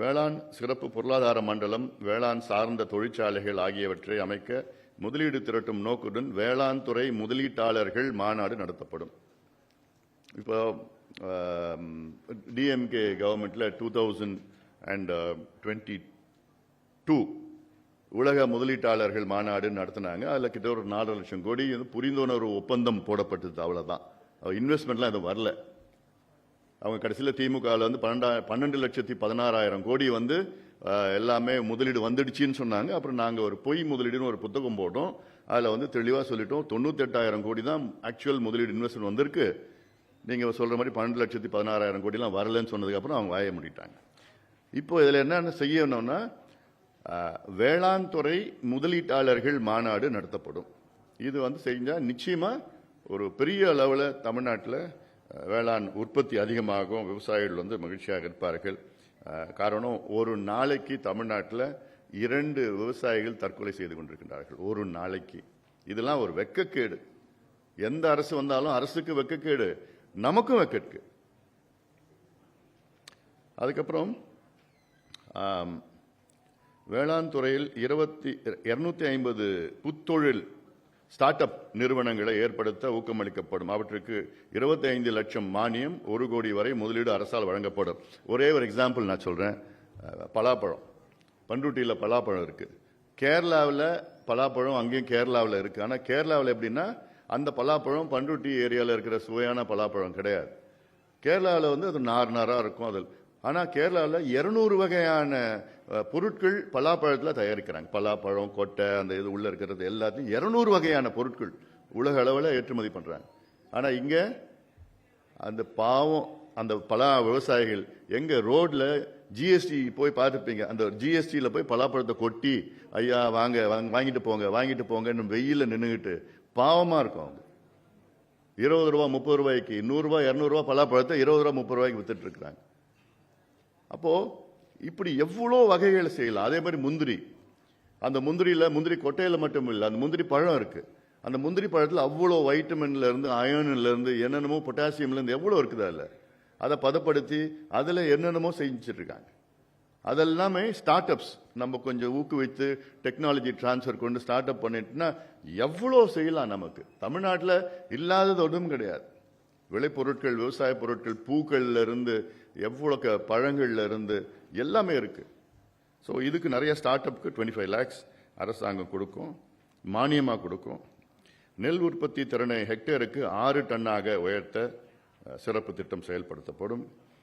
வேளாண் சிறப்பு பொருளாதார மண்டலம், வேளாண் சார்ந்த தொழிற்சாலைகள் ஆகியவற்றை அமைக்க முதலீடு திரட்டும் நோக்குடன் வேளாண் துறை முதலீட்டாளர்கள் மாநாடு நடத்தப்படும். இப்போ டிஎம்கே கவர்மெண்ட்ல 2022 உலக முதலீட்டாளர்கள் மாநாடு நடத்தினாங்க. அதில் கிட்ட ஒரு 4 லட்சம் கோடி புரிந்துணர்வு ஒப்பந்தம் போடப்பட்டது. அவ்வளவுதான், இன்வெஸ்ட்மெண்ட்லாம் அது வரல. அவங்க கடைசியில் திமுகவில் 12,16,000 கோடி எல்லாமே முதலீடு வந்துடுச்சின்னு சொன்னாங்க. அப்புறம் நாங்கள் ஒரு பொய் முதலீடுன்னு ஒரு புத்தகம் போட்டோம். அதில் தெளிவாக சொல்லிட்டோம், 98,000 கோடி தான் ஆக்சுவல் முதலீடு இன்வெஸ்ட்மெண்ட் வந்திருக்கு. நீங்கள் சொல்கிற மாதிரி 12,16,000 கோடிலாம் வரலன்னு சொன்னதுக்கப்புறம் அவங்க வாய முடிட்டாங்க. இப்போ இதில் என்ன செய்யணும்னா, வேளாண் துறை முதலீட்டாளர்கள் மாநாடு நடத்தப்படும். இது செஞ்சால் நிச்சயமாக ஒரு பெரிய அளவில் தமிழ்நாட்டில் வேளாண் உற்பத்தி அதிகமாகும், விவசாயிகள் மகிழ்ச்சியாக இருப்பார்கள். காரணம், ஒரு நாளைக்கு தமிழ்நாட்டில் 2 விவசாயிகள் தற்கொலை செய்து கொண்டிருக்கின்றார்கள் ஒரு நாளைக்கு. இதெல்லாம் ஒரு வெட்கக்கேடு. எந்த அரசு வந்தாலும் அரசுக்கு வெட்கக்கேடு, நமக்கும் வெட்கக்கேடு. அதுக்கப்புறம் வேளாண் துறையில் 250 புத்தொழில் ஸ்டார்ட் அப் நிறுவனங்களை ஏற்படுத்த ஊக்கமளிக்கப்படும். அவற்றுக்கு 25 லட்சம் மானியம், 1 கோடி வரை முதலீடு அரசால் வழங்கப்படும். ஒரே ஒரு எக்ஸாம்பிள் நான் சொல்றேன். பலாப்பழம், பண்ருட்டியில் பலாப்பழம் இருக்கு. கேரளாவில் பலாப்பழம் அங்கேயும் கேரளாவில் இருக்கு. ஆனால் கேரளாவில் எப்படின்னா, அந்த பலாப்பழம் பண்ருட்டி ஏரியாவில் இருக்கிற சுவையான பலாப்பழம் கிடையாது. கேரளாவில் அது நாராக இருக்கும். அதில் ஆனால் கேரளாவில் 200 வகையான பொருட்கள் பலாப்பழத்தில் தயாரிக்கிறாங்க. பலாப்பழம், கொட்டை, அந்த இது உள்ள இருக்கிறது எல்லாத்தையும் 200 வகையான பொருட்கள் உலக அளவில் ஏற்றுமதி பண்றாங்க. ஆனால் இங்கே அந்த பாவம் அந்த பலா விவசாயிகள் எங்க ரோட்ல ஜிஎஸ்டி போய் பார்த்துப்பீங்க. அந்த ஜிஎஸ்டியில் போய் பலாப்பழத்தை கொட்டி, ஐயா வாங்க வாங்கிட்டு போங்க வெயில நின்றுகிட்டு பாவமா இருக்கும். அவங்க 20 ரூபா 30 ரூபாய்க்கு 100 ரூபாய் 200 ரூபாய் பலாப்பழத்தை 20 ரூபா 30 ரூபாய்க்கு வித்துட்டு இருக்கிறாங்க. அப்போ இப்படி எவ்வளோ வகைகளை செய்யலாம். அதே மாதிரி முந்திரி, அந்த முந்திரி கொட்டையில மட்டும் இல்லை, அந்த முந்திரி பழம் இருக்கு. அந்த முந்திரி பழத்தில் அவ்வளோ வைட்டமின்ல இருந்து, அயன்ல இருந்து, என்னென்னமோ பொட்டாசியம்ல இருந்து எவ்வளோ இருக்குது. அதில் அதை பதப்படுத்தி அதில் என்னென்னமோ செஞ்சுட்டு இருக்காங்க. அதெல்லாமே ஸ்டார்ட் அப்ஸ் நம்ம கொஞ்சம் ஊக்குவித்து டெக்னாலஜி டிரான்ஸ்ஃபர் கொண்டு ஸ்டார்ட் அப் பண்ணிட்டுனா எவ்வளோ செய்யலாம். நமக்கு தமிழ்நாட்டில் இல்லாதது ஒன்றும் கிடையாது. விளைபொருட்கள், விவசாய பொருட்கள், பூக்கள்ல இருந்து எவ்வளோ பழங்கள்ல இருந்து எல்லாமே இருக்கு. ஸோ இதுக்கு நிறைய ஸ்டார்ட் அப்க்கு 25 lakhs அரசாங்கம் கொடுக்கும், மானியமாக கொடுக்கும். நெல் உற்பத்தி திறனை ஹெக்டேருக்கு 6 டன்னாக உயர்த்த சிறப்பு திட்டம் செயல்படுத்தப்படும்.